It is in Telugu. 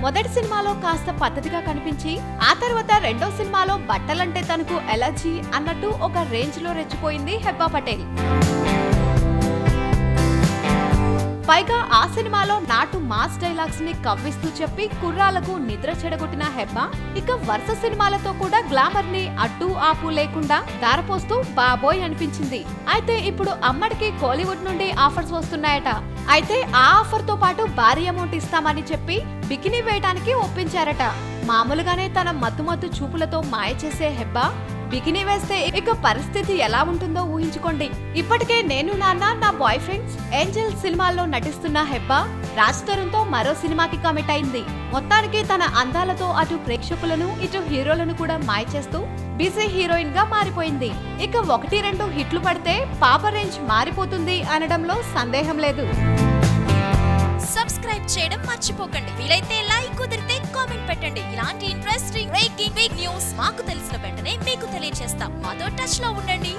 మొదటి సినిమాలో కాస్త పద్ధతిగా కనిపించి ఆ తర్వాత రెండో సినిమాలో బట్టలంటే తనకు ఎలర్జీ అన్నట్టు ఒక రేంజ్ లో రెచ్చిపోయింది హెబ్బా పటేల్. పైగా ఆ సినిమాలో నాటు మాస్ డైలాగ్స్ ని కవ్విస్తూ చెప్పి కుర్రాలకు నిద్ర చెడగొట్టిన హెబ్బా ఇక వరుస సినిమాలతో కూడా గ్లామర్ ని అడ్డు ఆపు లేకుండా దారపోస్తూ బాబోయ్ అనిపించింది. అయితే ఇప్పుడు అమ్మడికి కోలీవుడ్ నుండి ఆఫర్స్ వస్తున్నాయట. అయితే ఆ ఆఫర్ తో పాటు భారీ అమౌంట్ ఇస్తామని చెప్పి బికినీ వేయడానికి ఒప్పించారట. మామూలుగానే తన మత్తు చూపులతో మాయ చేసే హెబ్బా బికినీ వేస్తే ఇక పరిస్థితి ఎలా ఉంటుందో ఊహించుకోండి. ఇప్పటికే నేను నాన్న నా బాయ్ ఫ్రెండ్స్ ఏంజల్ సినిమాల్లో నటిస్తున్న హెబ్బా రాజ్ తరుణ్ తో మరో సినిమాకి కమిట్ అయింది. మొత్తానికి తన అందాలతో అటు ప్రేక్షకులను ఇటు హీరోలను కూడా మాయ చేస్తూ బిజీ హీరోయిన్ గా మారిపోయింది. ఇక 1-2 హిట్లు పడితే పాప రేంజ్ మారిపోతుంది అనడంలో సందేహం లేదు. సబ్స్క్రైబ్ చేయడం మర్చిపోకండి. వీలైతే లైక్, కుదిరితే కామెంట్ పెట్టండి. ఇలాంటి ఇంట్రెస్టింగ్ బ్రేకింగ్ బిగ్ న్యూస్ మాకు తెలిసిన వెంటనే మీకు తెలియజేస్తాం. మాతో టచ్ లో ఉండండి.